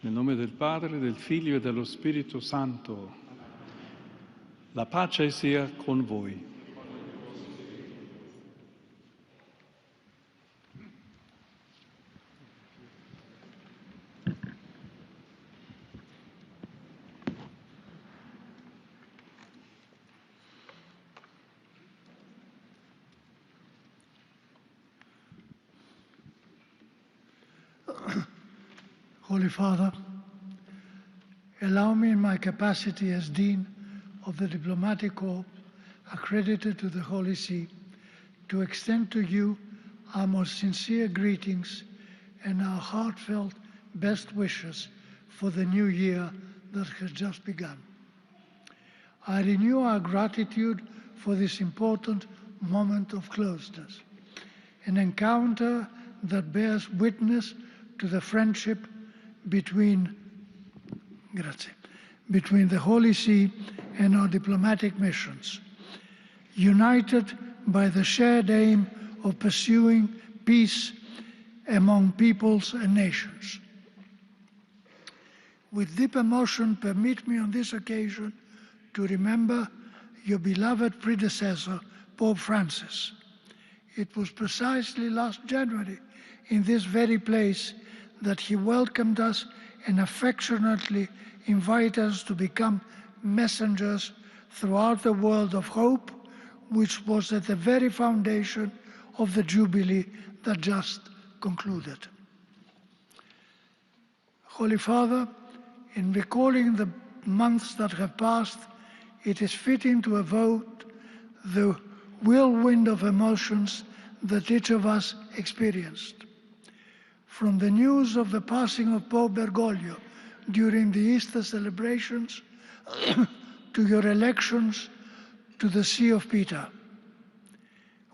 Nel nome del Padre, del Figlio e dello Spirito Santo. La pace sia con voi. Holy Father, allow me in my capacity as Dean of the Diplomatic Corps accredited to the Holy See to extend to you our most sincere greetings and our heartfelt best wishes for the new year that has just begun. I renew our gratitude for this important moment of closeness, an encounter that bears witness to the friendship between the Holy See and our diplomatic missions, united by the shared aim of pursuing peace among peoples and nations. With deep emotion, permit me on this occasion to remember your beloved predecessor, Pope Francis. It was precisely last January in this very place that he welcomed us and affectionately invited us to become messengers throughout the world of hope, which was at the very foundation of the Jubilee that just concluded. Holy Father, in recalling the months that have passed, it is fitting to evoke the whirlwind of emotions that each of us experienced. From the news of the passing of Pope Bergoglio during the Easter celebrations to your elections to the See of Peter.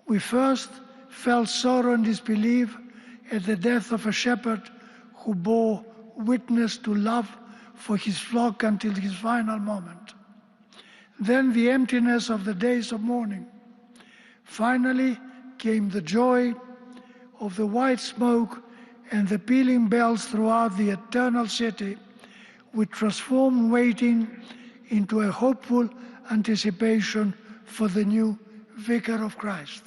We first felt sorrow and disbelief at the death of a shepherd who bore witness to love for his flock until his final moment. Then the emptiness of the days of mourning. Finally came the joy of the white smoke and the pealing bells throughout the eternal city, which transformed waiting into a hopeful anticipation for the new Vicar of Christ.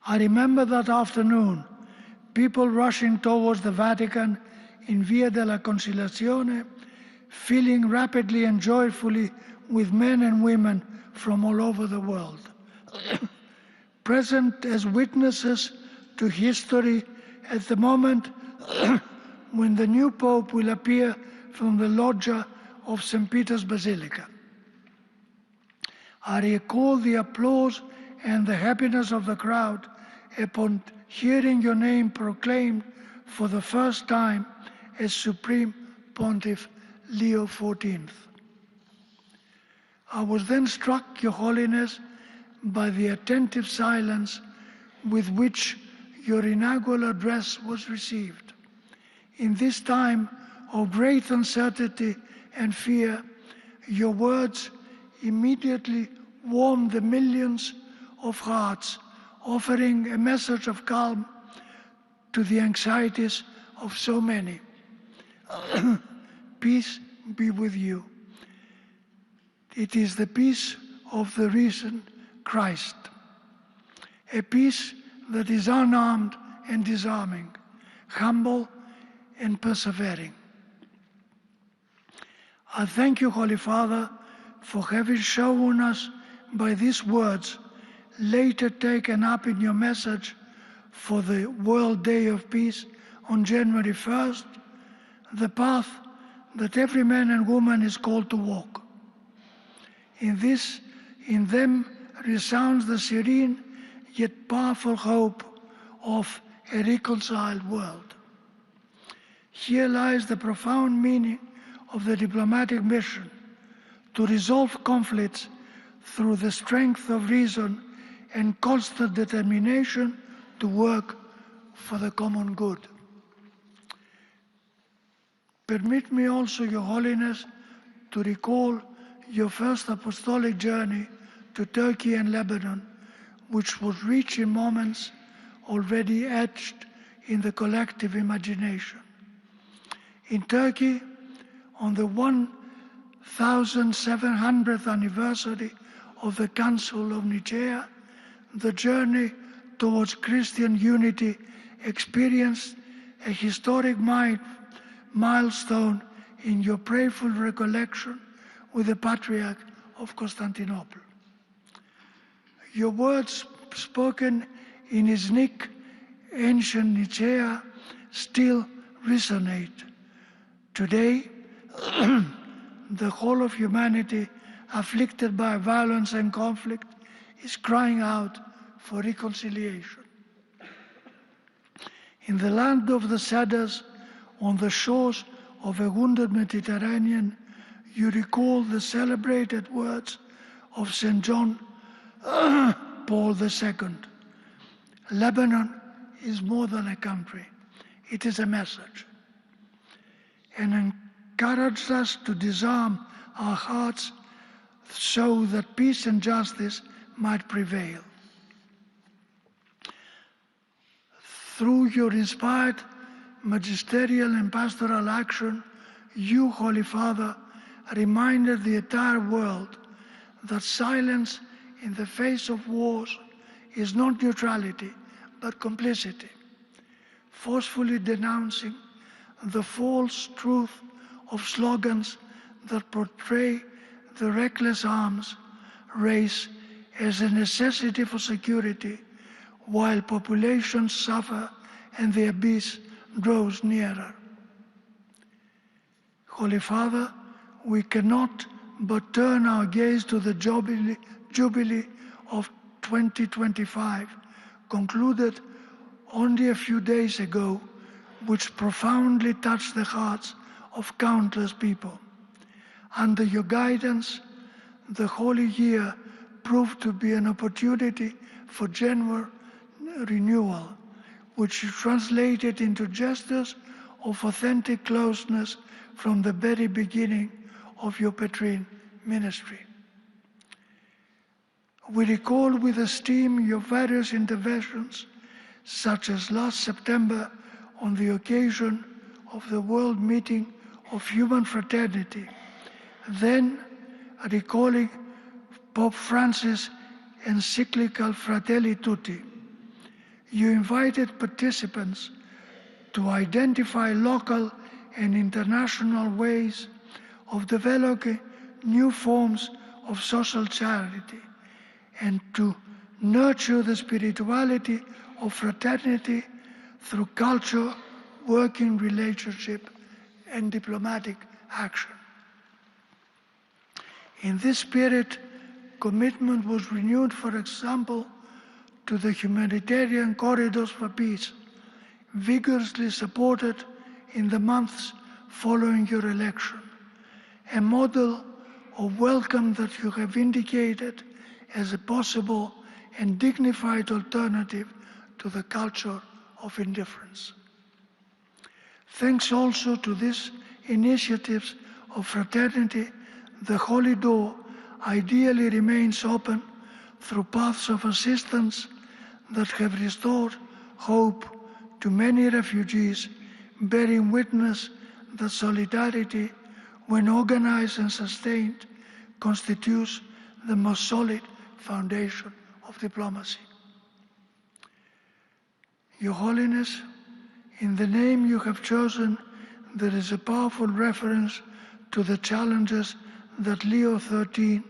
I remember that afternoon, people rushing towards the Vatican in Via della Conciliazione, filling rapidly and joyfully with men and women from all over the world, present as witnesses to history at the moment when the new Pope will appear from the loggia of St. Peter's Basilica. I recall the applause and the happiness of the crowd upon hearing your name proclaimed for the first time as Supreme Pontiff Leo XIV. I was then struck, Your Holiness, by the attentive silence with which your inaugural address was received. In this time of great uncertainty and fear, your words immediately warmed the millions of hearts, offering a message of calm to the anxieties of so many. Peace be with you. It is the peace of the risen Christ, a peace that is unarmed and disarming, humble and persevering. I thank you, Holy Father, for having shown us by these words, later taken up in your message for the World Day of Peace on January 1st, the path that every man and woman is called to walk. In them resounds the serene yet powerful hope of a reconciled world. Here lies the profound meaning of the diplomatic mission, to resolve conflicts through the strength of reason and constant determination to work for the common good. Permit me also, Your Holiness, to recall your first apostolic journey to Turkey and Lebanon, which was rich in moments already etched in the collective imagination. In Turkey, on the 1700th anniversary of the Council of Nicaea, the journey towards Christian unity experienced a historic milestone in your prayerful recollection with the Patriarch of Constantinople. Your words spoken in his ancient Nicaea still resonate. Today, the whole of humanity afflicted by violence and conflict is crying out for reconciliation. In the land of the Cedars, on the shores of a wounded Mediterranean, you recall the celebrated words of St. John Paul II. Lebanon is more than a country, it is a message. And encouraged us to disarm our hearts so that peace and justice might prevail. Through your inspired magisterial and pastoral action, you, Holy Father, reminded the entire world that silence in the face of wars is not neutrality, but complicity, forcefully denouncing the false truth of slogans that portray the reckless arms race as a necessity for security, while populations suffer and the abyss draws nearer. Holy Father, we cannot but turn our gaze to the Jubilee of 2025, concluded only a few days ago, which profoundly touched the hearts of countless people. Under your guidance, the Holy Year proved to be an opportunity for genuine renewal, which you translated into gestures of authentic closeness from the very beginning of your Petrine ministry. We recall with esteem your various interventions, such as last September on the occasion of the World Meeting of Human Fraternity, then recalling Pope Francis' encyclical Fratelli Tutti. You invited participants to identify local and international ways of developing new forms of social charity and to nurture the spirituality of fraternity through culture, working relationship, and diplomatic action. In this spirit, commitment was renewed, for example, to the humanitarian corridors for peace, vigorously supported in the months following your election, a model of welcome that you have indicated as a possible and dignified alternative to the culture of indifference. Thanks also to these initiatives of fraternity, the Holy Door ideally remains open through paths of assistance that have restored hope to many refugees, bearing witness that solidarity, when organized and sustained, constitutes the most solid foundation of diplomacy. Your Holiness, in the name you have chosen, there is a powerful reference to the challenges that Leo XIII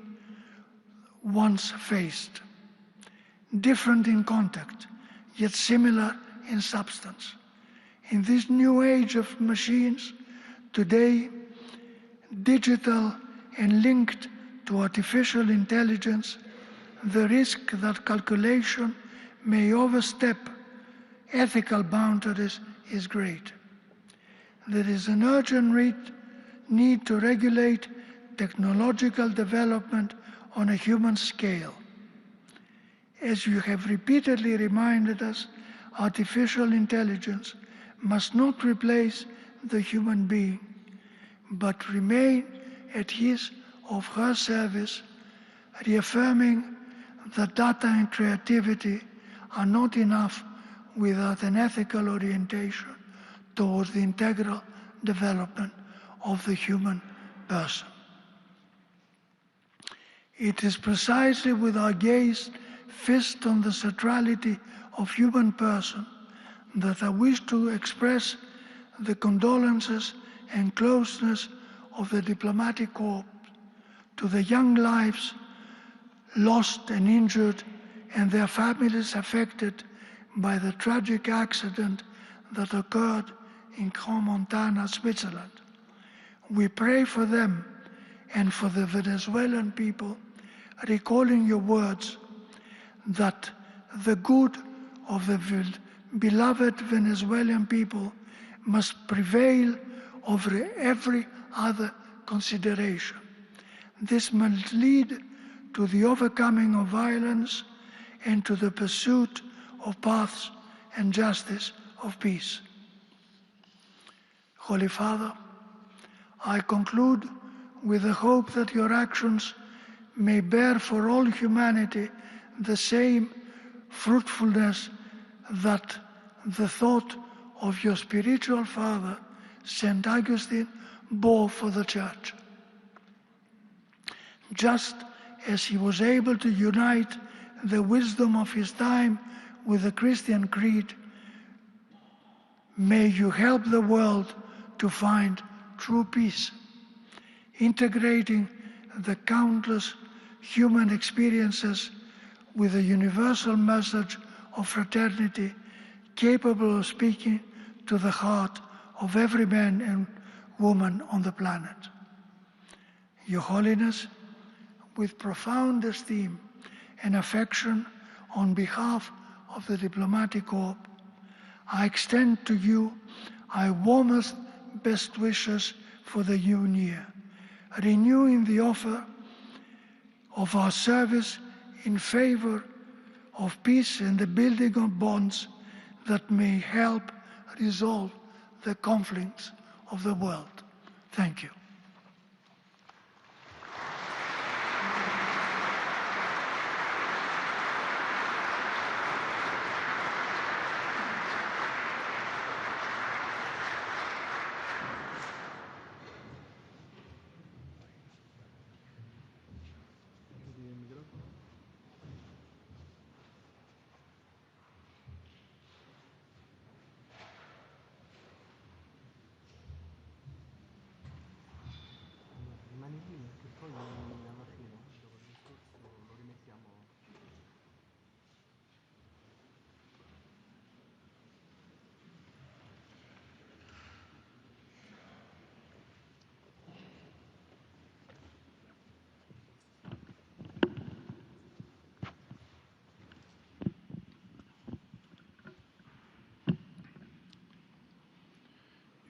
once faced, different in content, yet similar in substance. In this new age of machines, today, digital and linked to artificial intelligence, the risk that calculation may overstep ethical boundaries is great. There is an urgent need to regulate technological development on a human scale. As you have repeatedly reminded us, artificial intelligence must not replace the human being, but remain at his or her service, reaffirming that data and creativity are not enough without an ethical orientation towards the integral development of the human person. It is precisely with our gaze fixed on the centrality of human person that I wish to express the condolences and closeness of the diplomatic corps to the young lives lost and injured and their families affected by the tragic accident that occurred in Crans-Montana, Switzerland. We pray for them and for the Venezuelan people, recalling your words that the good of the beloved Venezuelan people must prevail over every other consideration. This must lead to the overcoming of violence and to the pursuit of paths and justice of peace. Holy Father, I conclude with the hope that your actions may bear for all humanity the same fruitfulness that the thought of your spiritual father, St. Augustine, bore for the Church. Just as he was able to unite the wisdom of his time with the Christian creed, may you help the world to find true peace, integrating the countless human experiences with a universal message of fraternity capable of speaking to the heart of every man and woman on the planet. Your Holiness, with profound esteem and affection on behalf of the diplomatic corps, I extend to you our warmest best wishes for the new year, renewing the offer of our service in favor of peace and the building of bonds that may help resolve the conflicts of the world. Thank you.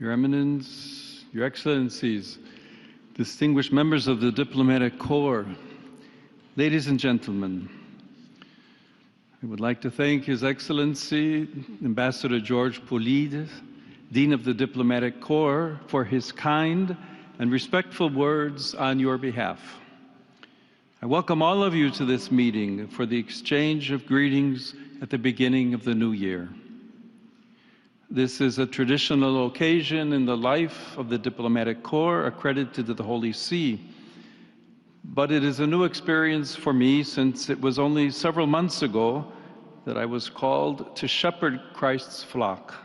Your Eminence, Your Excellencies, distinguished members of the Diplomatic Corps, ladies and gentlemen, I would like to thank His Excellency, Ambassador George Poulide, Dean of the Diplomatic Corps, for his kind and respectful words on your behalf. I welcome all of you to this meeting for the exchange of greetings at the beginning of the new year. This is a traditional occasion in the life of the Diplomatic Corps accredited to the Holy See, but it is a new experience for me since it was only several months ago that I was called to shepherd Christ's flock.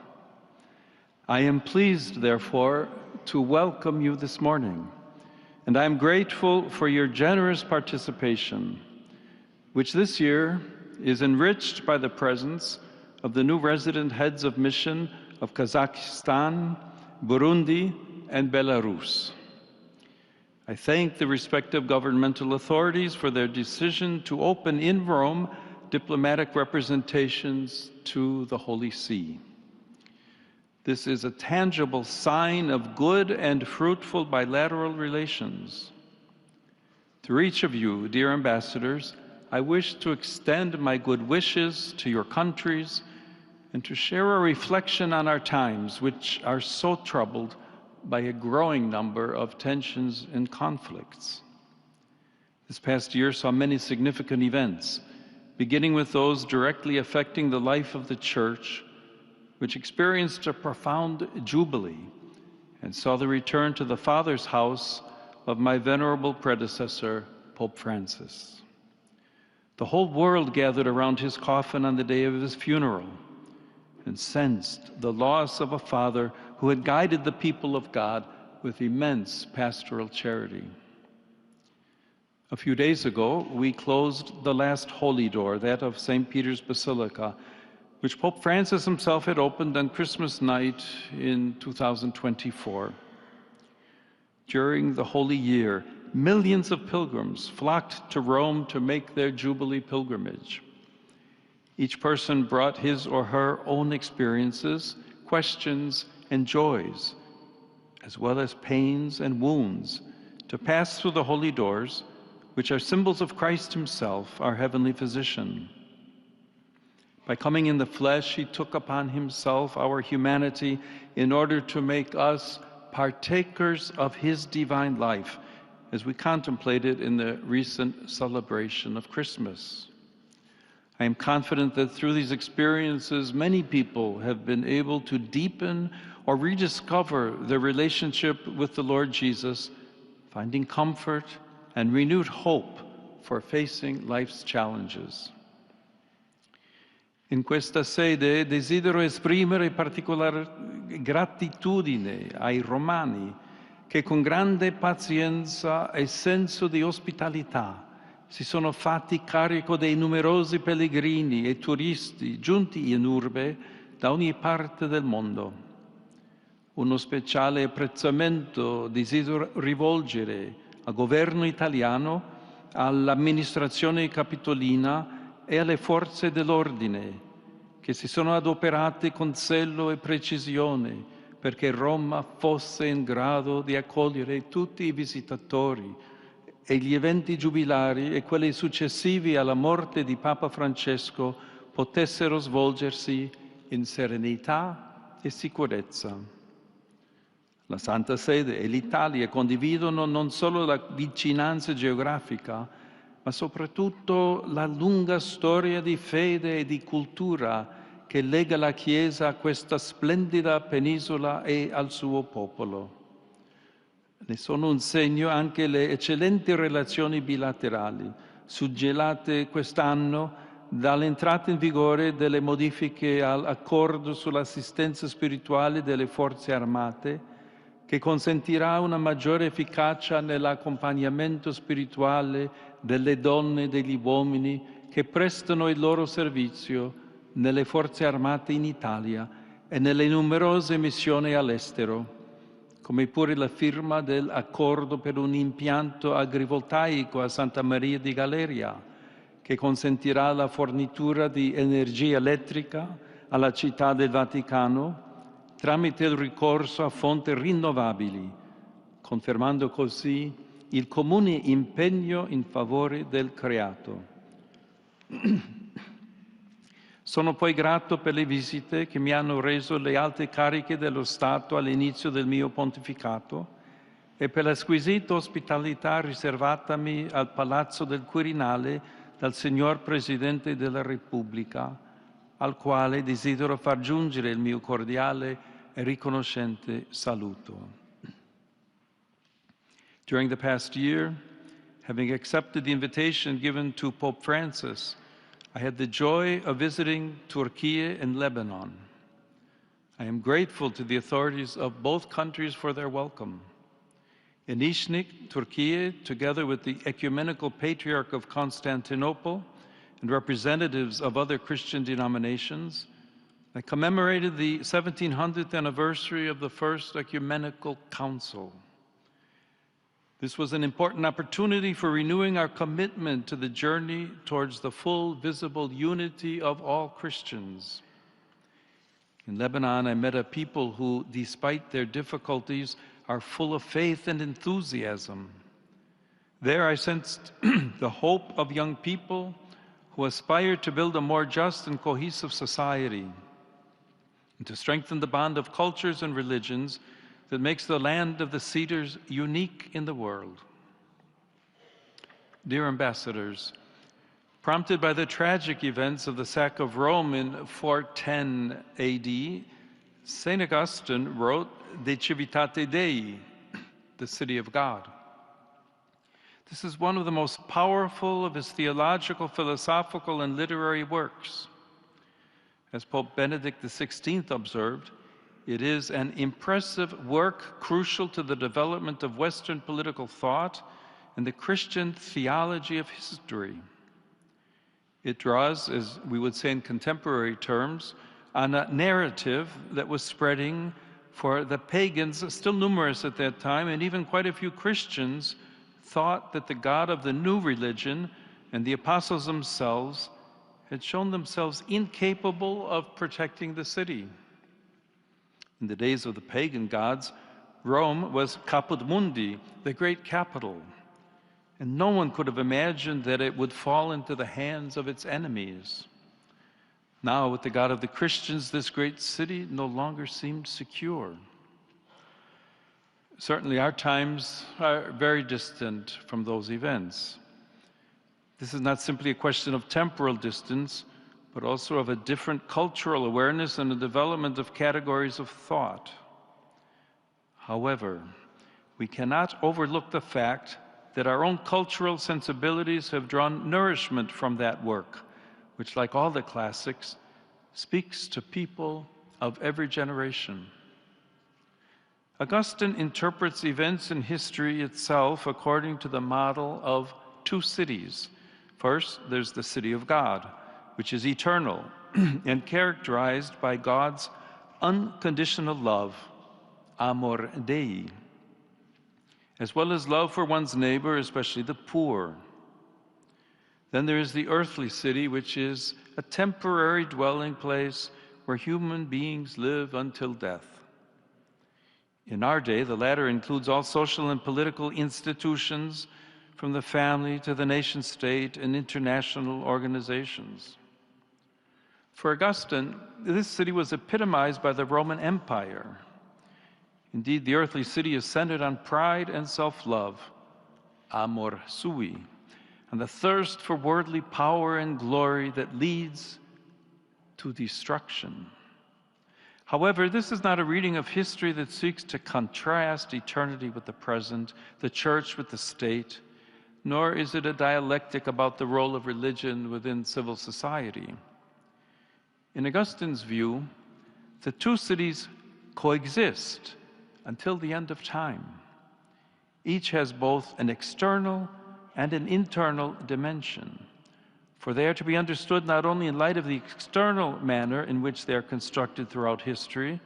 I am pleased, therefore, to welcome you this morning, and I am grateful for your generous participation, which this year is enriched by the presence of the new resident heads of mission of Kazakhstan, Burundi, and Belarus. I thank the respective governmental authorities for their decision to open in Rome diplomatic representations to the Holy See. This is a tangible sign of good and fruitful bilateral relations. To each of you, dear ambassadors, I wish to extend my good wishes to your countries and to share a reflection on our times, which are so troubled by a growing number of tensions and conflicts. This past year saw many significant events, beginning with those directly affecting the life of the Church, which experienced a profound jubilee, and saw the return to the Father's house of my venerable predecessor, Pope Francis. The whole world gathered around his coffin on the day of his funeral and sensed the loss of a father who had guided the people of God with immense pastoral charity. A few days ago, we closed the last holy door, that of St. Peter's Basilica, which Pope Francis himself had opened on Christmas night in 2024. During the Holy Year, millions of pilgrims flocked to Rome to make their Jubilee pilgrimage. Each person brought his or her own experiences, questions, and joys, as well as pains and wounds, to pass through the holy doors, which are symbols of Christ himself, our heavenly physician. By coming in the flesh, he took upon himself our humanity in order to make us partakers of his divine life, as we contemplated in the recent celebration of Christmas. I am confident that through these experiences, many people have been able to deepen or rediscover their relationship with the Lord Jesus, finding comfort and renewed hope for facing life's challenges. In questa sede desidero esprimere particolare gratitudine ai romani che con grande pazienza e senso di ospitalità si sono fatti carico dei numerosi pellegrini e turisti giunti in urbe da ogni parte del mondo. Uno speciale apprezzamento desidero rivolgere al governo italiano, all'amministrazione capitolina e alle forze dell'ordine che si sono adoperate con zelo e precisione perché Roma fosse in grado di accogliere tutti i visitatori e gli eventi giubilari e quelli successivi alla morte di Papa Francesco potessero svolgersi in serenità e sicurezza. La Santa Sede e l'Italia condividono non solo la vicinanza geografica, ma soprattutto la lunga storia di fede e di cultura che lega la Chiesa a questa splendida penisola e al suo popolo. Ne sono un segno anche le eccellenti relazioni bilaterali, suggellate quest'anno dall'entrata in vigore delle modifiche all'accordo sull'assistenza spirituale delle forze armate, che consentirà una maggiore efficacia nell'accompagnamento spirituale delle donne e degli uomini che prestano il loro servizio nelle forze armate in Italia e nelle numerose missioni all'estero, come pure la firma dell'accordo per un impianto agrivoltaico a Santa Maria di Galeria, che consentirà la fornitura di energia elettrica alla città del Vaticano tramite il ricorso a fonti rinnovabili, confermando così il comune impegno in favore del creato. Sono poi grato per le visite che mi hanno reso le alte cariche dello Stato all'inizio del mio pontificato e per la squisita ospitalità riservatami al Palazzo del Quirinale dal Signor Presidente della Repubblica, al quale desidero far giungere il mio cordiale e riconoscente saluto. During the past year, having accepted the invitation given to Pope Francis, I had the joy of visiting Turkey and Lebanon. I am grateful to the authorities of both countries for their welcome. In Iznik, Turkey, together with the Ecumenical Patriarch of Constantinople and representatives of other Christian denominations, I commemorated the 1700th anniversary of the First Ecumenical Council. This was an important opportunity for renewing our commitment to the journey towards the full, visible unity of all Christians. In Lebanon, I met a people who, despite their difficulties, are full of faith and enthusiasm. There I sensed the hope of young people who aspire to build a more just and cohesive society and to strengthen the bond of cultures and religions that makes the land of the cedars unique in the world. Dear ambassadors, prompted by the tragic events of the sack of Rome in 410 AD, St. Augustine wrote De Civitate Dei, the city of God. This is one of the most powerful of his theological, philosophical, and literary works. As Pope Benedict XVI observed, it is an impressive work crucial to the development of Western political thought and the Christian theology of history. It draws, as we would say in contemporary terms, on a narrative that was spreading for the pagans, still numerous at that time, and even quite a few Christians thought that the God of the new religion and the apostles themselves had shown themselves incapable of protecting the city. In the days of the pagan gods, Rome was Caput Mundi, the great capital, and no one could have imagined that it would fall into the hands of its enemies. Now, with the God of the Christians, this great city no longer seemed secure. Certainly, our times are very distant from those events. This is not simply a question of temporal distance, but also of a different cultural awareness and the development of categories of thought. However, we cannot overlook the fact that our own cultural sensibilities have drawn nourishment from that work, which, like all the classics, speaks to people of every generation. Augustine interprets events in history itself according to the model of two cities. First, there's the city of God, which is eternal and characterized by God's unconditional love, amor Dei, as well as love for one's neighbor, especially the poor. Then there is the earthly city, which is a temporary dwelling place where human beings live until death. In our day, the latter includes all social and political institutions, from the family to the nation state and international organizations. For Augustine, this city was epitomized by the Roman Empire. Indeed, the earthly city is centered on pride and self-love, amor sui, and the thirst for worldly power and glory that leads to destruction. However, this is not a reading of history that seeks to contrast eternity with the present, the church with the state, nor is it a dialectic about the role of religion within civil society. In Augustine's view, the two cities coexist until the end of time. Each has both an external and an internal dimension, for they are to be understood not only in light of the external manner in which they are constructed throughout history,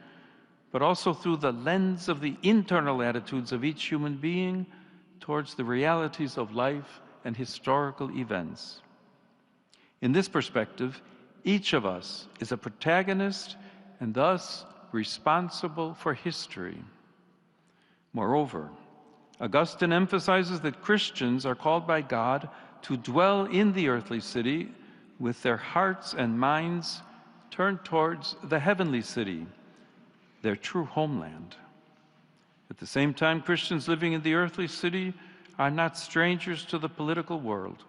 but also through the lens of the internal attitudes of each human being towards the realities of life and historical events. In this perspective, each of us is a protagonist and thus responsible for history. Moreover, Augustine emphasizes that Christians are called by God to dwell in the earthly city with their hearts and minds turned towards the heavenly city, their true homeland. At the same time, Christians living in the earthly city are not strangers to the political world,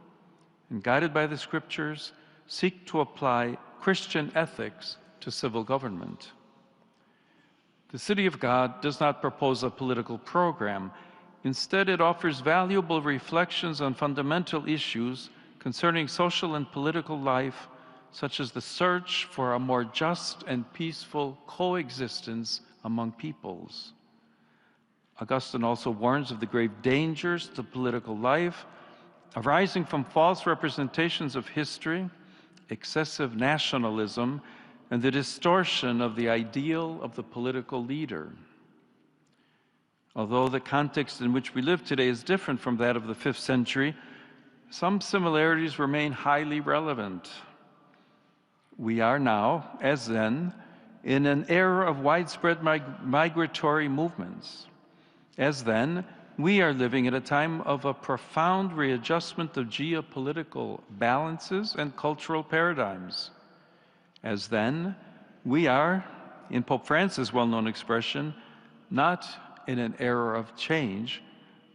and guided by the scriptures, seek to apply Christian ethics to civil government. The city of God does not propose a political program. Instead, it offers valuable reflections on fundamental issues concerning social and political life, such as the search for a more just and peaceful coexistence among peoples. Augustine also warns of the grave dangers to political life arising from false representations of history, excessive nationalism, and the distortion of the ideal of the political leader. Although the context in which we live today is different from that of the 5th century, some similarities remain highly relevant. We are now, as then, in an era of widespread migratory movements. As then, we are living at a time of a profound readjustment of geopolitical balances and cultural paradigms. As then, we are, in Pope Francis' well-known expression, not in an era of change,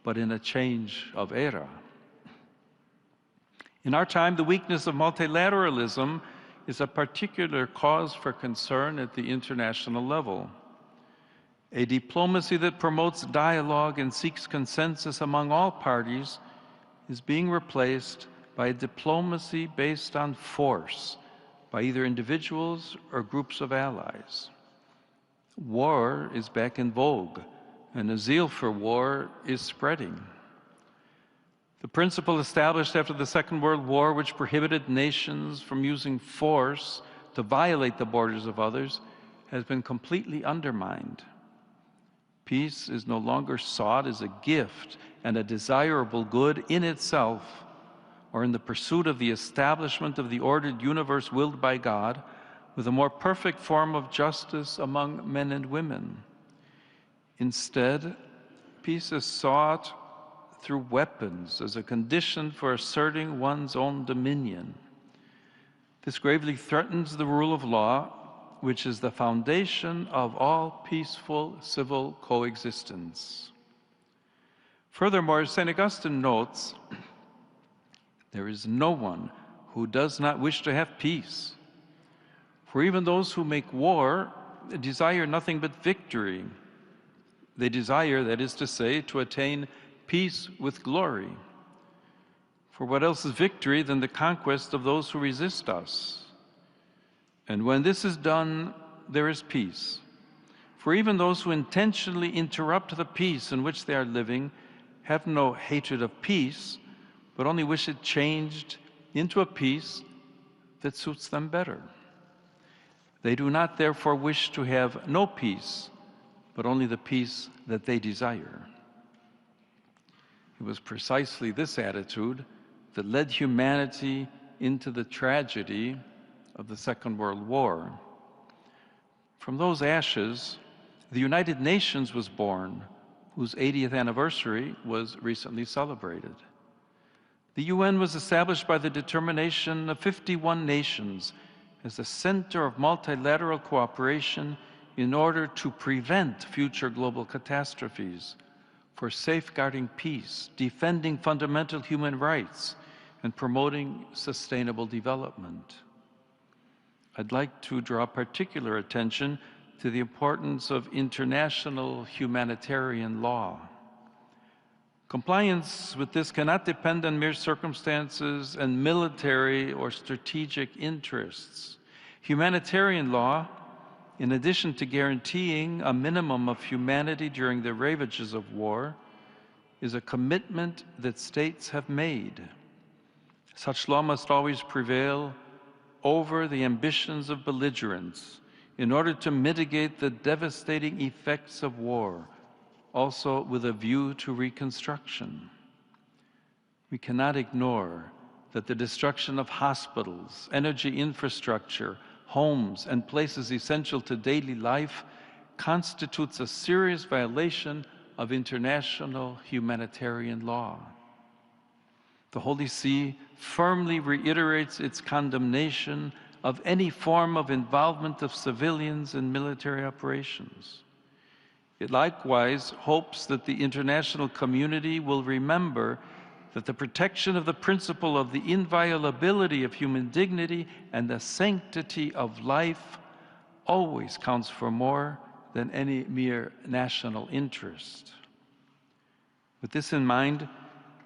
but in a change of era. In our time, the weakness of multilateralism is a particular cause for concern at the international level. A diplomacy that promotes dialogue and seeks consensus among all parties is being replaced by a diplomacy based on force by either individuals or groups of allies. War is back in vogue, and a zeal for war is spreading. The principle established after the Second World War, which prohibited nations from using force to violate the borders of others, has been completely undermined. Peace is no longer sought as a gift and a desirable good in itself, or in the pursuit of the establishment of the ordered universe willed by God, with a more perfect form of justice among men and women. Instead, peace is sought through weapons as a condition for asserting one's own dominion. This gravely threatens the rule of law, which is the foundation of all peaceful civil coexistence. Furthermore, St. Augustine notes, there is no one who does not wish to have peace. For even those who make war desire nothing but victory. They desire, that is to say, to attain peace with glory. For what else is victory than the conquest of those who resist us? And when this is done, there is peace. For even those who intentionally interrupt the peace in which they are living have no hatred of peace, but only wish it changed into a peace that suits them better. They do not therefore wish to have no peace, but only the peace that they desire. It was precisely this attitude that led humanity into the tragedy of the Second World War. From those ashes, the United Nations was born, whose 80th anniversary was recently celebrated. The UN was established by the determination of 51 nations as the center of multilateral cooperation in order to prevent future global catastrophes, for safeguarding peace, defending fundamental human rights, and promoting sustainable development. I'd like to draw particular attention to the importance of international humanitarian law. Compliance with this cannot depend on mere circumstances and military or strategic interests. Humanitarian law, in addition to guaranteeing a minimum of humanity during the ravages of war, is a commitment that states have made. Such law must always prevail over the ambitions of belligerents in order to mitigate the devastating effects of war, also with a view to reconstruction. We cannot ignore that the destruction of hospitals, energy infrastructure, homes, and places essential to daily life constitutes a serious violation of international humanitarian law. The Holy See firmly reiterates its condemnation of any form of involvement of civilians in military operations. It likewise hopes that the international community will remember that the protection of the principle of the inviolability of human dignity and the sanctity of life always counts for more than any mere national interest. With this in mind,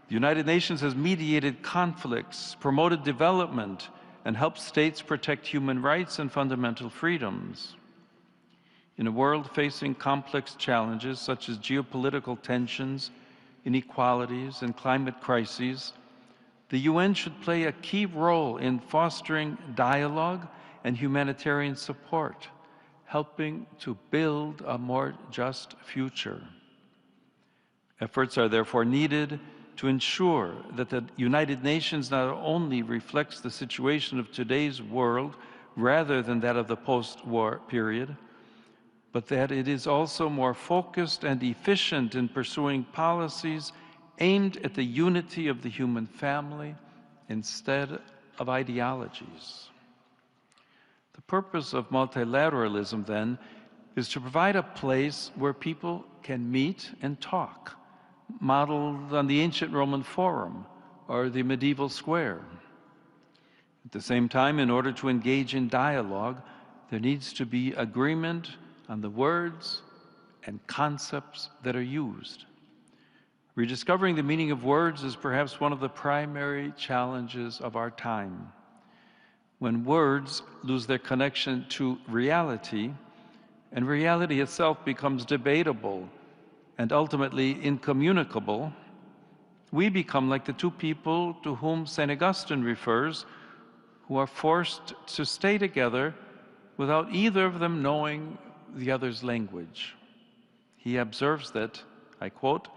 the United Nations has mediated conflicts, promoted development, and helped states protect human rights and fundamental freedoms. In a world facing complex challenges such as geopolitical tensions, inequalities, and climate crises, the UN should play a key role in fostering dialogue and humanitarian support, helping to build a more just future. Efforts are therefore needed to ensure that the United Nations not only reflects the situation of today's world rather than that of the post-war period, but that it is also more focused and efficient in pursuing policies aimed at the unity of the human family instead of ideologies. The purpose of multilateralism, then, is to provide a place where people can meet and talk, modeled on the ancient Roman Forum or the medieval square. At the same time, in order to engage in dialogue, there needs to be agreement on the words and concepts that are used. Rediscovering the meaning of words is perhaps one of the primary challenges of our time. When words lose their connection to reality, and reality itself becomes debatable and ultimately incommunicable, we become like the two people to whom St. Augustine refers, who are forced to stay together without either of them knowing the other's language. He observes that, I quote,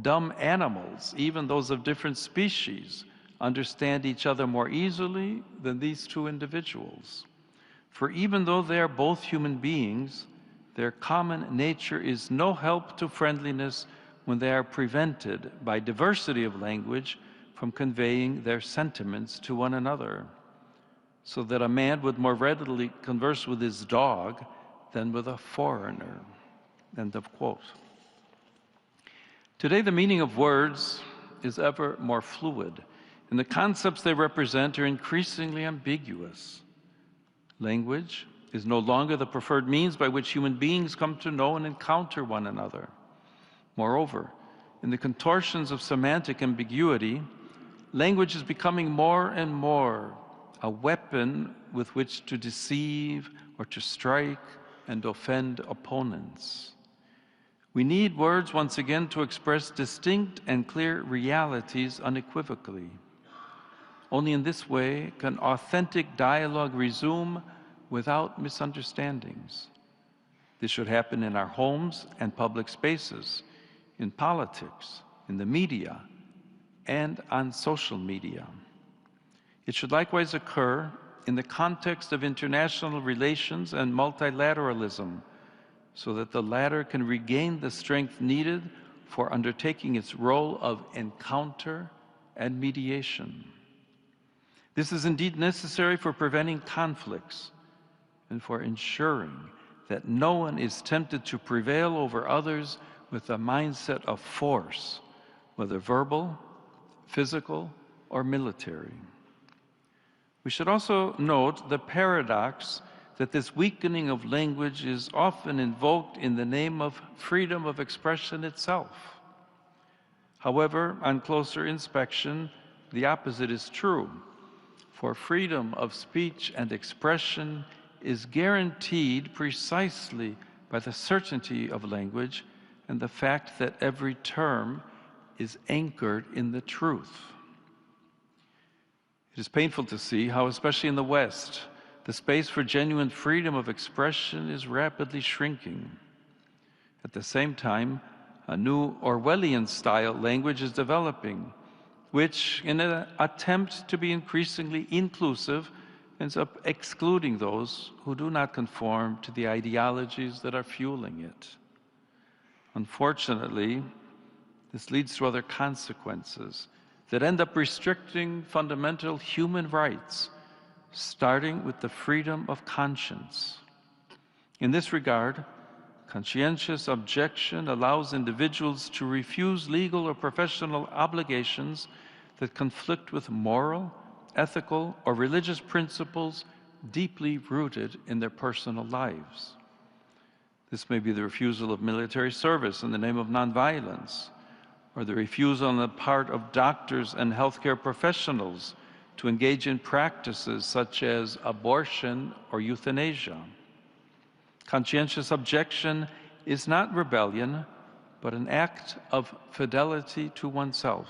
"Dumb animals, even those of different species, understand each other more easily than these two individuals. For even though they are both human beings, their common nature is no help to friendliness when they are prevented by diversity of language from conveying their sentiments to one another, so that a man would more readily converse with his dog than with a foreigner." End of quote. Today, the meaning of words is ever more fluid, and the concepts they represent are increasingly ambiguous. Language is no longer the preferred means by which human beings come to know and encounter one another. Moreover, in the contortions of semantic ambiguity, language is becoming more and more a weapon with which to deceive or to strike and offend opponents. We need words once again to express distinct and clear realities unequivocally. Only in this way can authentic dialogue resume without misunderstandings. This should happen in our homes and public spaces, in politics, in the media, and on social media. It should likewise occur in the context of international relations and multilateralism, so that the latter can regain the strength needed for undertaking its role of encounter and mediation. This is indeed necessary for preventing conflicts and for ensuring that no one is tempted to prevail over others with a mindset of force, whether verbal, physical, or military. We should also note the paradox that this weakening of language is often invoked in the name of freedom of expression itself. However, on closer inspection, the opposite is true, for freedom of speech and expression is guaranteed precisely by the certainty of language and the fact that every term is anchored in the truth. It is painful to see how, especially in the West, the space for genuine freedom of expression is rapidly shrinking. At the same time, a new Orwellian-style language is developing, which, in an attempt to be increasingly inclusive, ends up excluding those who do not conform to the ideologies that are fueling it. Unfortunately, this leads to other consequences that end up restricting fundamental human rights, starting with the freedom of conscience. In this regard, conscientious objection allows individuals to refuse legal or professional obligations that conflict with moral, ethical, or religious principles deeply rooted in their personal lives. This may be the refusal of military service in the name of nonviolence, or the refusal on the part of doctors and healthcare professionals to engage in practices such as abortion or euthanasia. Conscientious objection is not rebellion, but an act of fidelity to oneself.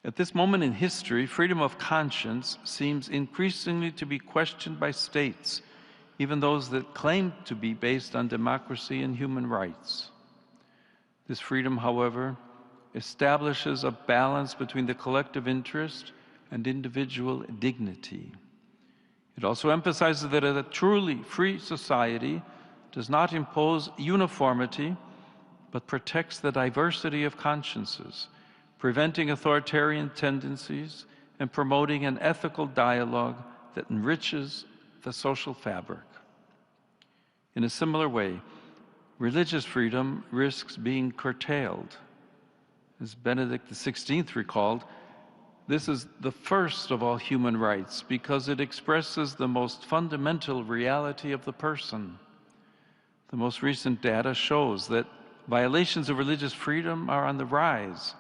At this moment in history, freedom of conscience seems increasingly to be questioned by states, even those that claim to be based on democracy and human rights. This freedom, however, establishes a balance between the collective interest and individual dignity. It also emphasizes that a truly free society does not impose uniformity, but protects the diversity of consciences, preventing authoritarian tendencies and promoting an ethical dialogue that enriches the social fabric. In a similar way, religious freedom risks being curtailed. As Benedict XVI recalled, This is the first of all human rights because it expresses the most fundamental reality of the person. The most recent data shows that violations of religious freedom are on the rise,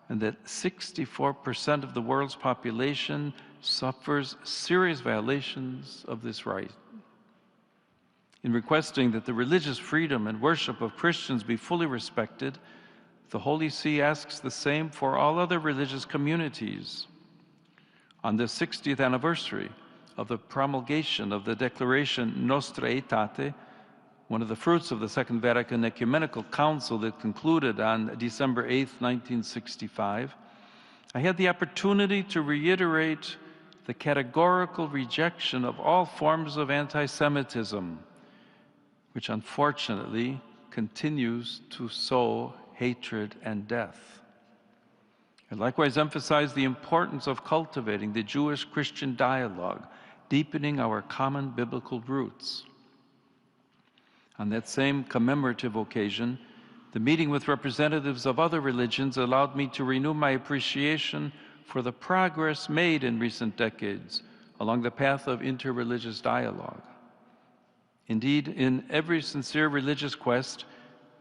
and that 64% of the world's population suffers serious violations of this right. In requesting that the religious freedom and worship of Christians be fully respected, the Holy See asks the same for all other religious communities. On the 60th anniversary of the promulgation of the Declaration Nostra Aetate, one of the fruits of the Second Vatican Ecumenical Council that concluded on December 8, 1965, I had the opportunity to reiterate the categorical rejection of all forms of anti-Semitism, which unfortunately continues to sow hatred and death. I likewise emphasize the importance of cultivating the Jewish-Christian dialogue, deepening our common biblical roots. On that same commemorative occasion, the meeting with representatives of other religions allowed me to renew my appreciation for the progress made in recent decades along the path of interreligious dialogue. Indeed, in every sincere religious quest,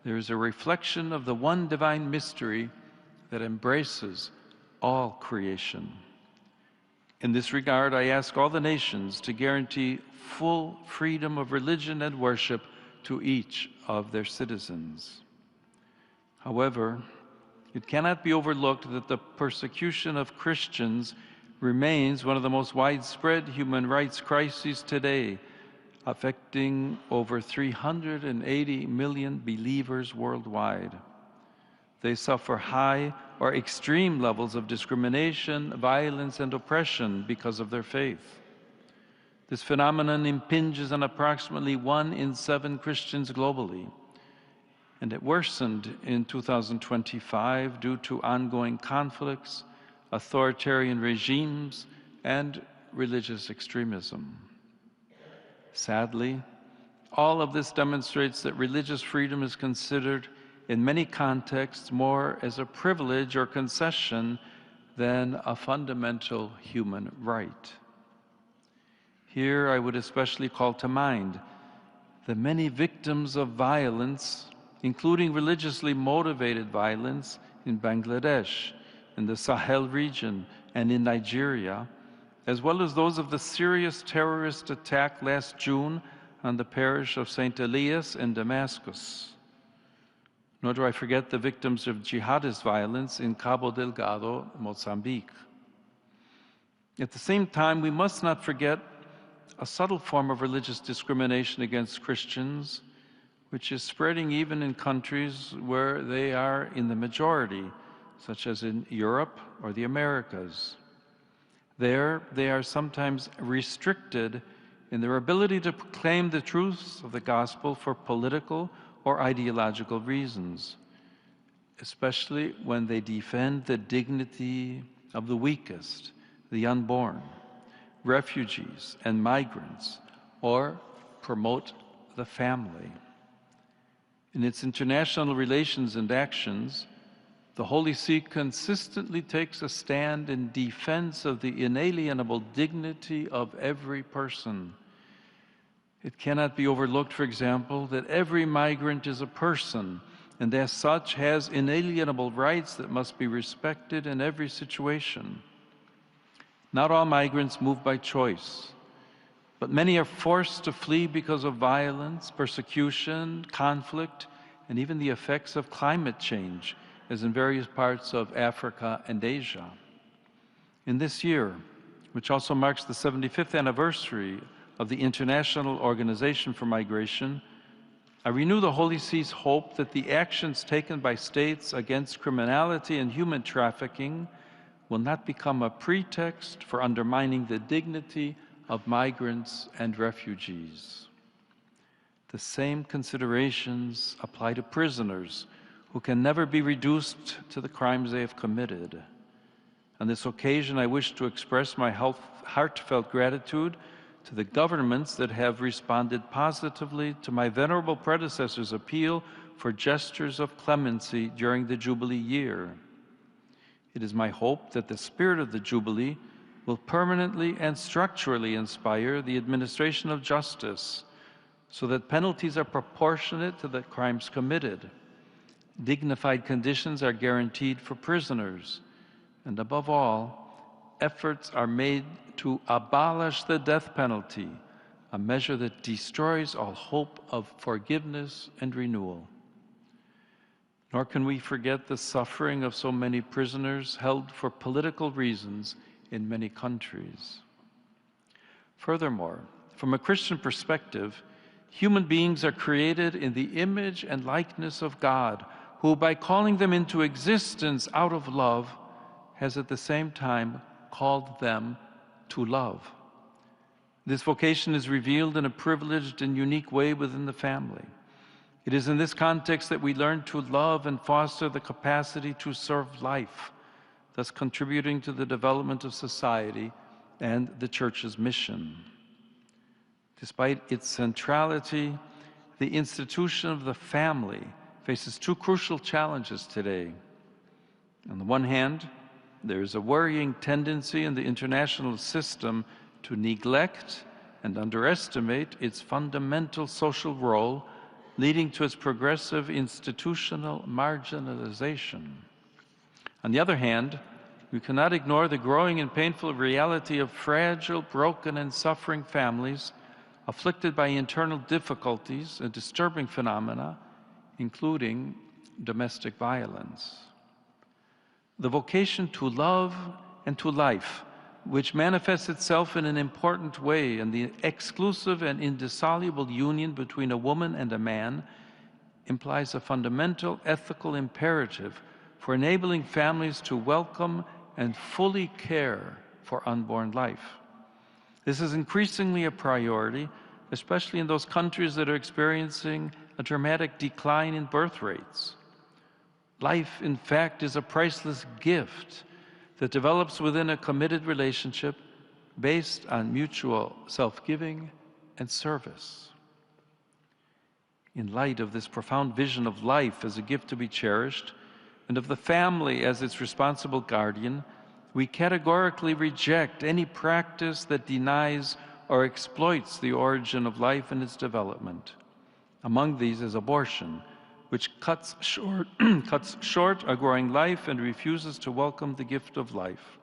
there is a reflection of the one divine mystery that embraces all creation. In this regard, I ask all the nations to guarantee full freedom of religion and worship to each of their citizens. However, it cannot be overlooked that the persecution of Christians remains one of the most widespread human rights crises today, affecting over 380 million believers worldwide. They suffer high or extreme levels of discrimination, violence, and oppression because of their faith. This phenomenon impinges on approximately 1 in 7 Christians globally, and it worsened in 2025 due to ongoing conflicts, authoritarian regimes, and religious extremism. Sadly, all of this demonstrates that religious freedom is considered in many contexts more as a privilege or concession than a fundamental human right. Here I would especially call to mind the many victims of violence, including religiously motivated violence in Bangladesh, in the Sahel region, and in Nigeria, as well as those of the serious terrorist attack last June on the parish of St. Elias in Damascus. Nor do I forget the victims of jihadist violence in Cabo Delgado, Mozambique. At the same time, we must not forget a subtle form of religious discrimination against Christians, which is spreading even in countries where they are in the majority, such as in Europe or the Americas. There, they are sometimes restricted in their ability to proclaim the truths of the gospel for political or ideological reasons, especially when they defend the dignity of the weakest, the unborn, refugees and migrants, or promote the family. In its international relations and actions, the Holy See consistently takes a stand in defense of the inalienable dignity of every person. It cannot be overlooked, for example, that every migrant is a person and as such has inalienable rights that must be respected in every situation. Not all migrants move by choice, but many are forced to flee because of violence, persecution, conflict, and even the effects of climate change, as in various parts of Africa and Asia. In this year, which also marks the 75th anniversary of the International Organization for Migration, I renew the Holy See's hope that the actions taken by states against criminality and human trafficking will not become a pretext for undermining the dignity of migrants and refugees. The same considerations apply to prisoners who can never be reduced to the crimes they have committed. On this occasion, I wish to express my heartfelt gratitude to the governments that have responded positively to my venerable predecessor's appeal for gestures of clemency during the Jubilee year. It is my hope that the spirit of the Jubilee will permanently and structurally inspire the administration of justice so that penalties are proportionate to the crimes committed, dignified conditions are guaranteed for prisoners, and above all, efforts are made to abolish the death penalty, a measure that destroys all hope of forgiveness and renewal. Nor can we forget the suffering of so many prisoners held for political reasons in many countries. Furthermore, from a Christian perspective, human beings are created in the image and likeness of God, who, by calling them into existence out of love, has at the same time called them to love. This vocation is revealed in a privileged and unique way within the family. It is in this context that we learn to love and foster the capacity to serve life, thus contributing to the development of society and the Church's mission. Despite its centrality, the institution of the family faces two crucial challenges today. On the one hand, there is a worrying tendency in the international system to neglect and underestimate its fundamental social role, leading to its progressive institutional marginalization. On the other hand, we cannot ignore the growing and painful reality of fragile, broken, and suffering families afflicted by internal difficulties and disturbing phenomena, including domestic violence. The vocation to love and to life, which manifests itself in an important way in the exclusive and indissoluble union between a woman and a man, implies a fundamental ethical imperative for enabling families to welcome and fully care for unborn life. This is increasingly a priority, especially in those countries that are experiencing a dramatic decline in birth rates. Life, in fact, is a priceless gift that develops within a committed relationship based on mutual self-giving and service. In light of this profound vision of life as a gift to be cherished, and of the family as its responsible guardian, we categorically reject any practice that denies or exploits the origin of life and its development. Among these is abortion, which cuts short a growing life and refuses to welcome the gift of life.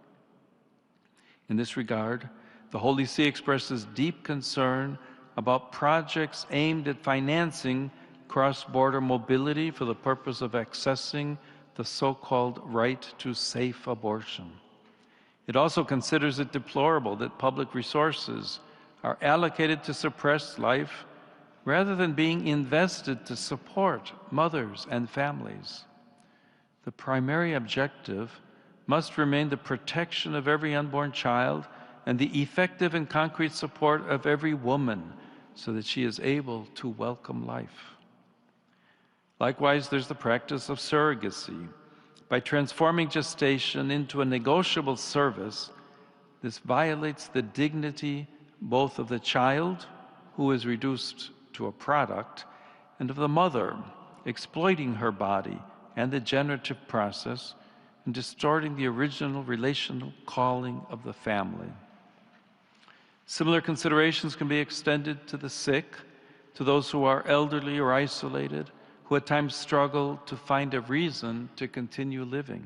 In this regard, the Holy See expresses deep concern about projects aimed at financing cross-border mobility for the purpose of accessing the so-called right to safe abortion. It also considers it deplorable that public resources are allocated to suppress life rather than being invested to support mothers and families. The primary objective must remain the protection of every unborn child and the effective and concrete support of every woman so that she is able to welcome life. Likewise, there's the practice of surrogacy. By transforming gestation into a negotiable service, this violates the dignity both of the child, who is reduced to a product, and of the mother, exploiting her body and the generative process and distorting the original relational calling of the family. Similar considerations can be extended to the sick, to those who are elderly or isolated, who at times struggle to find a reason to continue living.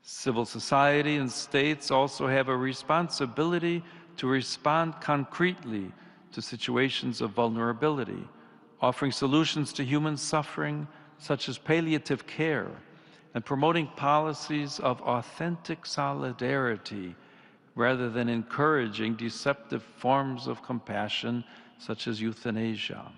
Civil society and states also have a responsibility to respond concretely to situations of vulnerability, offering solutions to human suffering such as palliative care, and promoting policies of authentic solidarity rather than encouraging deceptive forms of compassion such as euthanasia.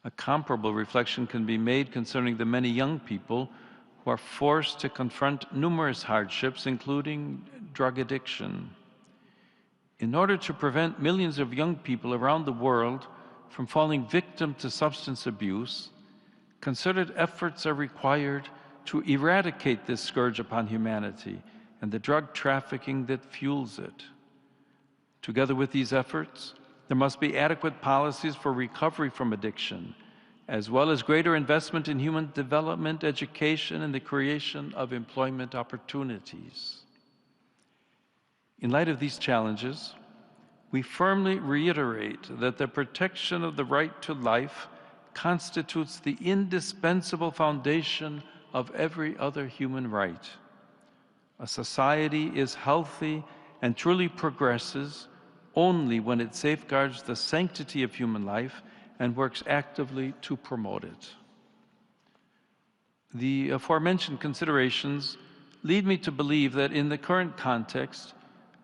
A comparable reflection can be made concerning the many young people who are forced to confront numerous hardships, including drug addiction. In order to prevent millions of young people around the world from falling victim to substance abuse, concerted efforts are required to eradicate this scourge upon humanity and the drug trafficking that fuels it. Together with these efforts, there must be adequate policies for recovery from addiction as well as greater investment in human development, education, and the creation of employment opportunities. In light of these challenges, we firmly reiterate that the protection of the right to life constitutes the indispensable foundation of every other human right. A society is healthy and truly progresses only when it safeguards the sanctity of human life and works actively to promote it. The aforementioned considerations lead me to believe that in the current context,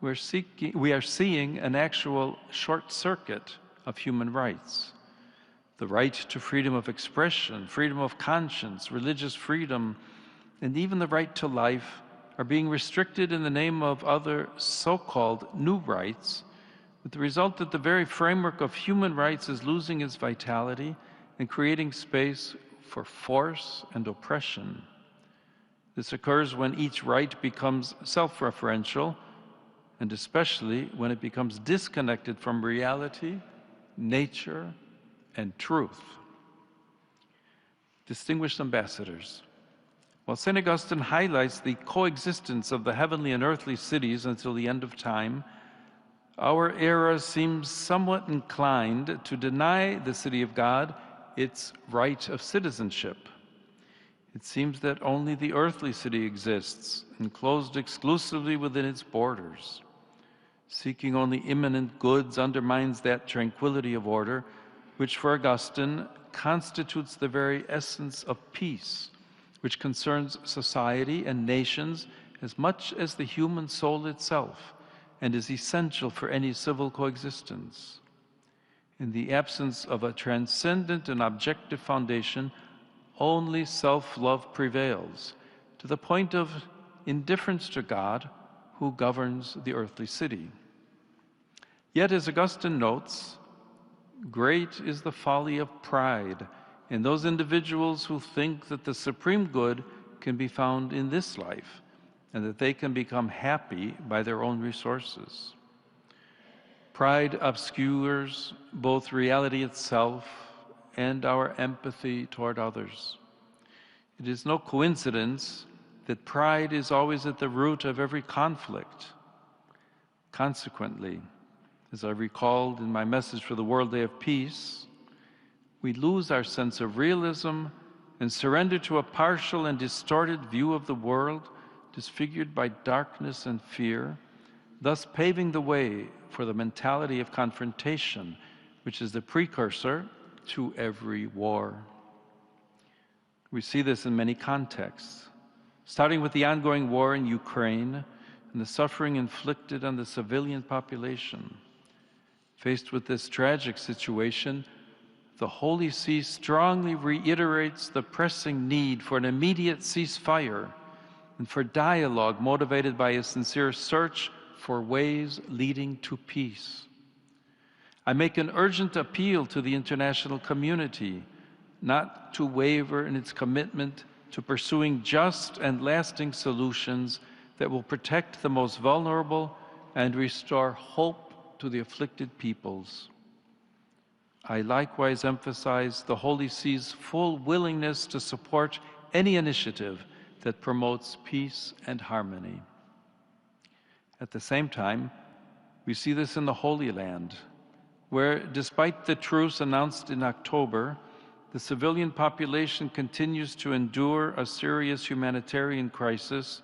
we are seeing an actual short circuit of human rights. The right to freedom of expression, freedom of conscience, religious freedom, and even the right to life are being restricted in the name of other so-called new rights, with the result that the very framework of human rights is losing its vitality and creating space for force and oppression. This occurs when each right becomes self-referential, and especially when it becomes disconnected from reality, nature, and truth. Distinguished ambassadors, while St. Augustine highlights the coexistence of the heavenly and earthly cities until the end of time, our era seems somewhat inclined to deny the city of God its right of citizenship. It seems that only the earthly city exists, enclosed exclusively within its borders. Seeking only imminent goods undermines that tranquility of order, which for Augustine constitutes the very essence of peace, which concerns society and nations as much as the human soul itself, and is essential for any civil coexistence. In the absence of a transcendent and objective foundation, only self-love prevails, to the point of indifference to God, who governs the earthly city. Yet, as Augustine notes, great is the folly of pride in those individuals who think that the supreme good can be found in this life and that they can become happy by their own resources. Pride obscures both reality itself and our empathy toward others. It is no coincidence that pride is always at the root of every conflict. Consequently, as I recalled in my message for the World Day of Peace, we lose our sense of realism and surrender to a partial and distorted view of the world, disfigured by darkness and fear, thus paving the way for the mentality of confrontation, which is the precursor to every war. We see this in many contexts, starting with the ongoing war in Ukraine and the suffering inflicted on the civilian population. Faced with this tragic situation, the Holy See strongly reiterates the pressing need for an immediate ceasefire and for dialogue motivated by a sincere search for ways leading to peace. I make an urgent appeal to the international community not to waver in its commitment to pursuing just and lasting solutions that will protect the most vulnerable and restore hope to the afflicted peoples. I likewise emphasize the Holy See's full willingness to support any initiative that promotes peace and harmony. At the same time, we see this in the Holy Land, where, despite the truce announced in October, the civilian population continues to endure a serious humanitarian crisis,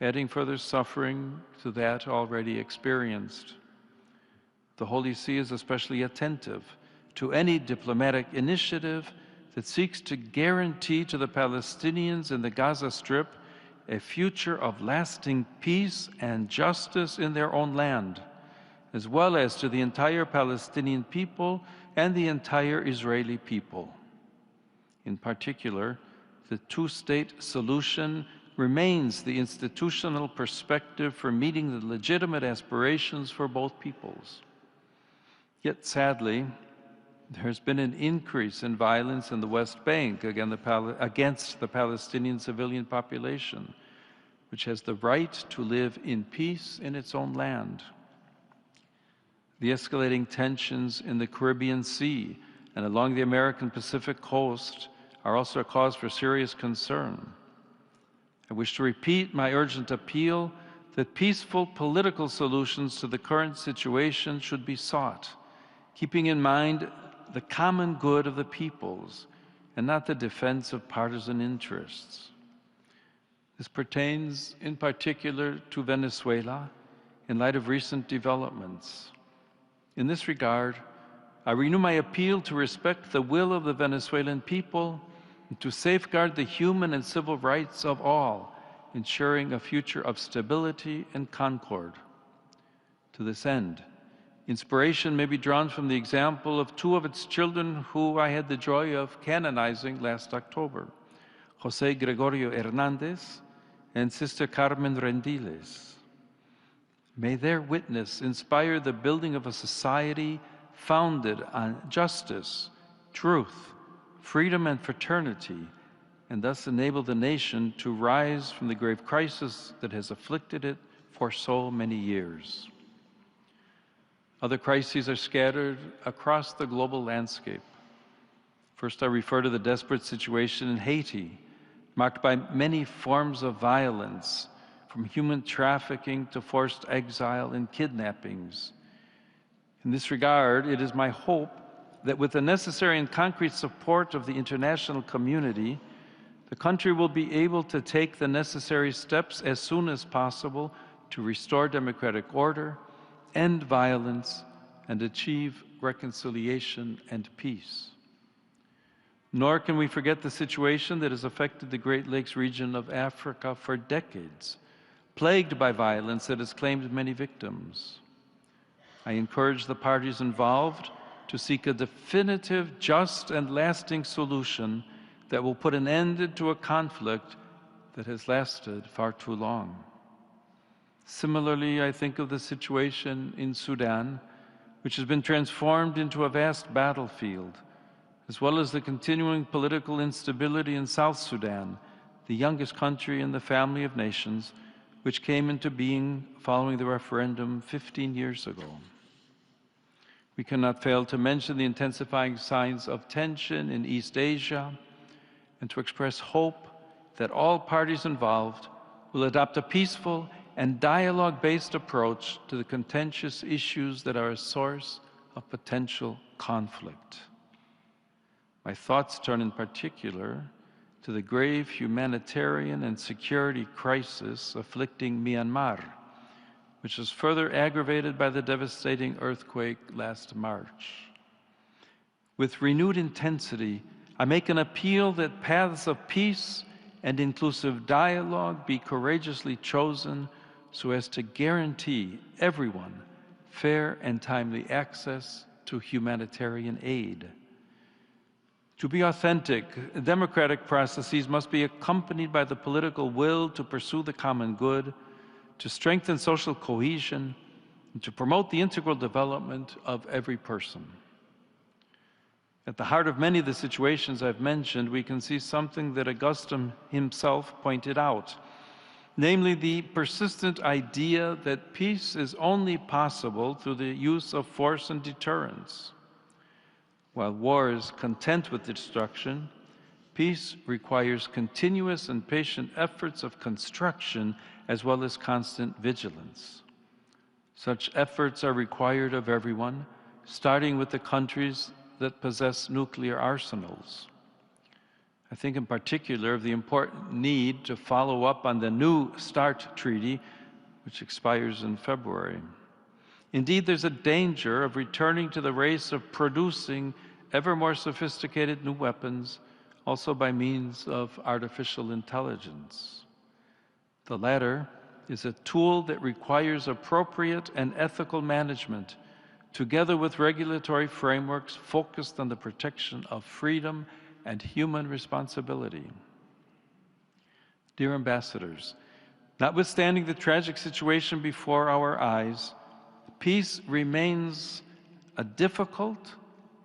adding further suffering to that already experienced. The Holy See is especially attentive to any diplomatic initiative that seeks to guarantee to the Palestinians in the Gaza Strip a future of lasting peace and justice in their own land, as well as to the entire Palestinian people and the entire Israeli people. In particular, the two-state solution remains the institutional perspective for meeting the legitimate aspirations for both peoples. Yet sadly, there has been an increase in violence in the West Bank against the Palestinian civilian population, which has the right to live in peace in its own land. The escalating tensions in the Caribbean Sea and along the American Pacific coast are also a cause for serious concern. I wish to repeat my urgent appeal that peaceful political solutions to the current situation should be sought, keeping in mind the common good of the peoples and not the defense of partisan interests. This pertains in particular to Venezuela in light of recent developments. In this regard, I renew my appeal to respect the will of the Venezuelan people and to safeguard the human and civil rights of all, ensuring a future of stability and concord. To this end, inspiration may be drawn from the example of two of its children who I had the joy of canonizing last October, José Gregorio Hernández and Sister Carmen Rendiles. May their witness inspire the building of a society founded on justice, truth, freedom, and fraternity, and thus enable the nation to rise from the grave crisis that has afflicted it for so many years. Other crises are scattered across the global landscape. First, I refer to the desperate situation in Haiti, marked by many forms of violence, from human trafficking to forced exile and kidnappings. In this regard, it is my hope that with the necessary and concrete support of the international community, the country will be able to take the necessary steps as soon as possible to restore democratic order, end violence, and achieve reconciliation and peace. Nor can we forget the situation that has affected the Great Lakes region of Africa for decades, plagued by violence that has claimed many victims. I encourage the parties involved to seek a definitive, just, and lasting solution that will put an end to a conflict that has lasted far too long. Similarly, I think of the situation in Sudan, which has been transformed into a vast battlefield, as well as the continuing political instability in South Sudan, the youngest country in the family of nations, which came into being following the referendum 15 years ago. We cannot fail to mention the intensifying signs of tension in East Asia and to express hope that all parties involved will adopt a peaceful and dialogue-based approach to the contentious issues that are a source of potential conflict. My thoughts turn in particular to the grave humanitarian and security crisis afflicting Myanmar, which was further aggravated by the devastating earthquake last March. With renewed intensity, I make an appeal that paths of peace and inclusive dialogue be courageously chosen so as to guarantee everyone fair and timely access to humanitarian aid. To be authentic, democratic processes must be accompanied by the political will to pursue the common good, to strengthen social cohesion, and to promote the integral development of every person. At the heart of many of the situations I've mentioned, we can see something that Augustine himself pointed out, namely the persistent idea that peace is only possible through the use of force and deterrence. While war is content with destruction, peace requires continuous and patient efforts of construction as well as constant vigilance. Such efforts are required of everyone, starting with the countries that possess nuclear arsenals. I think in particular of the important need to follow up on the New START Treaty, which expires in February. Indeed, there's a danger of returning to the race of producing ever more sophisticated new weapons, also by means of artificial intelligence. The latter is a tool that requires appropriate and ethical management, together with regulatory frameworks focused on the protection of freedom and human responsibility. Dear ambassadors, notwithstanding the tragic situation before our eyes, peace remains a difficult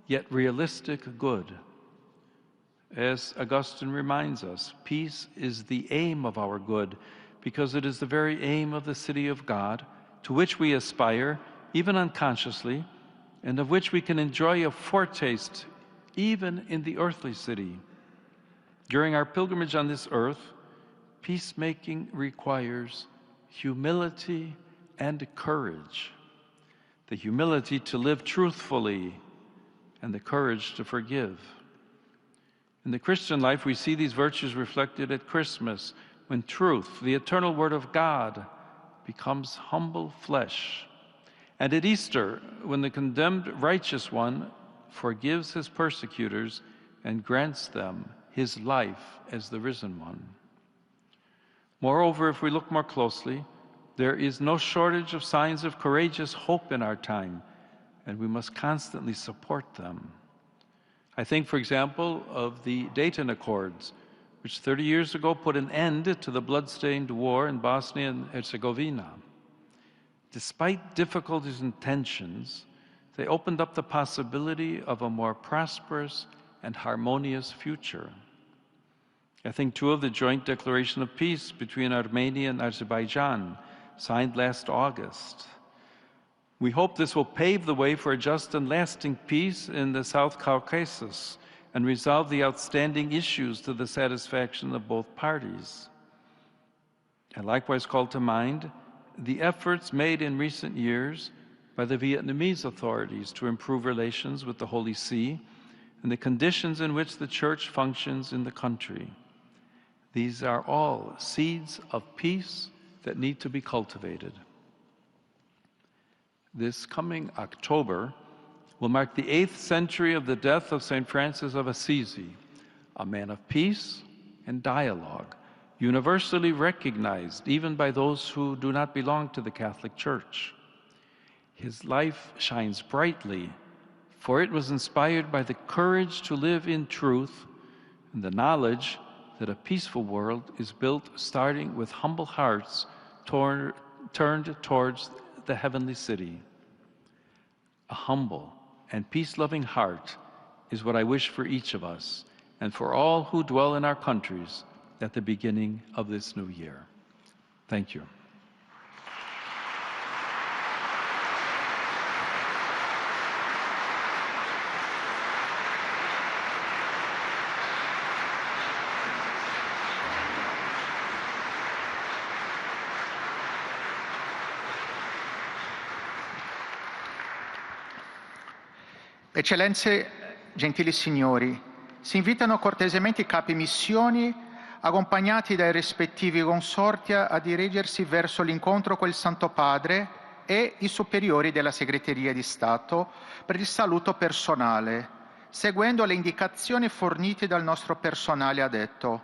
yet realistic good. As Augustine reminds us, peace is the aim of our good, because it is the very aim of the city of God, to which we aspire, even unconsciously, and of which we can enjoy a foretaste even in the earthly city. During our pilgrimage on this earth, peacemaking requires humility and courage. The humility to live truthfully and the courage to forgive. In the Christian life, we see these virtues reflected at Christmas, when truth, the eternal Word of God, becomes humble flesh. And at Easter, when the condemned righteous one forgives his persecutors and grants them his life as the risen one. Moreover, if we look more closely, there is no shortage of signs of courageous hope in our time, and we must constantly support them. I think, for example, of the Dayton Accords, which 30 years ago put an end to the blood-stained war in Bosnia and Herzegovina. Despite difficulties and tensions, they opened up the possibility of a more prosperous and harmonious future. I think too of the joint declaration of peace between Armenia and Azerbaijan, signed last August. We hope this will pave the way for a just and lasting peace in the South Caucasus and resolve the outstanding issues to the satisfaction of both parties. I likewise call to mind the efforts made in recent years by the Vietnamese authorities to improve relations with the Holy See and the conditions in which the Church functions in the country. These are all seeds of peace that need to be cultivated. This coming October will mark the 8th century of the death of St. Francis of Assisi, a man of peace and dialogue, universally recognized even by those who do not belong to the Catholic Church. His life shines brightly, for it was inspired by the courage to live in truth and the knowledge that a peaceful world is built starting with humble hearts turned towards the heavenly city. A humble and peace-loving heart is what I wish for each of us and for all who dwell in our countries at the beginning of this new year. Thank you. Eccellenze, gentili signori, si invitano cortesemente i capi missioni, accompagnati dai rispettivi consorti, a dirigersi verso l'incontro col Santo Padre e i superiori della Segreteria di Stato per il saluto personale, seguendo le indicazioni fornite dal nostro personale addetto.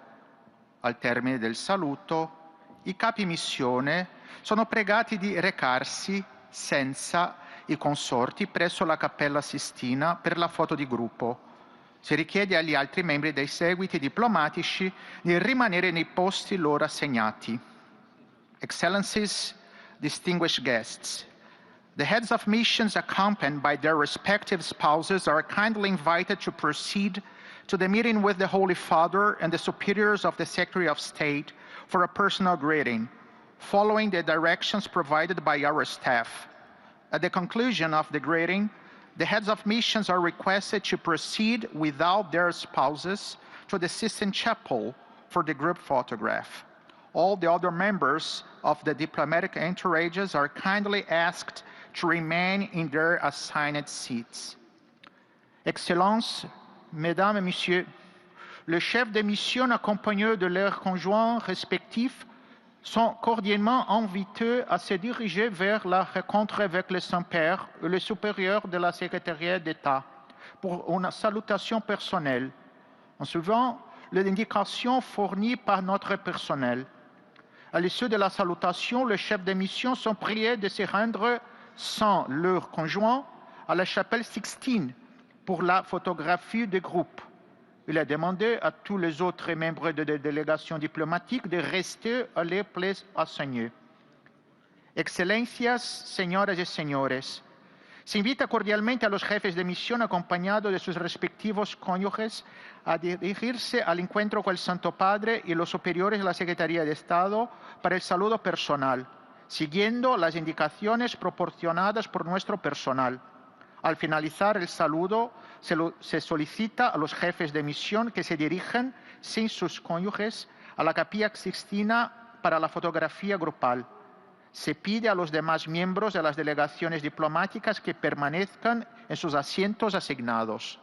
Al termine del saluto, i capi missione sono pregati di recarsi senza i consorti presso la Cappella Sistina per la foto di gruppo. Si richiede agli altri membri dei seguiti diplomatici di rimanere nei posti loro assegnati. Excellencies, distinguished guests, the heads of missions accompanied by their respective spouses are kindly invited to proceed to the meeting with the Holy Father and the superiors of the Secretary of State for a personal greeting, following the directions provided by our staff. At the conclusion of the greeting, the heads of missions are requested to proceed without their spouses to the Sistine Chapel for the group photograph. All the other members of the diplomatic entourages are kindly asked to remain in their assigned seats. Excellences, Mesdames et Messieurs, le chef de mission accompagnés de leurs conjoints respectifs sont cordialement invités à se diriger vers la rencontre avec le Saint-Père et le supérieur de la Secrétariat d'État pour une salutation personnelle, en suivant les indications fournies par notre personnel. À l'issue de la salutation, les chefs de mission sont priés de se rendre sans leur conjoint à la chapelle Sixtine pour la photographie de groupe. Il a demandé à tous les autres membres de la délégation diplomatique de rester à les places assignées. Excelencias, señoras y señores, se invita cordialmente a los jefes de misión acompañados de sus respectivos cónyuges a dirigirse al encuentro con el Santo Padre y los superiores de la Secretaría de Estado para el saludo personal, siguiendo las indicaciones proporcionadas por nuestro personal. Al finalizar el saludo, se solicita a los jefes de misión que se dirijan, sin sus cónyuges, a la Capilla Sixtina para la fotografía grupal. Se pide a los demás miembros de las delegaciones diplomáticas que permanezcan en sus asientos asignados.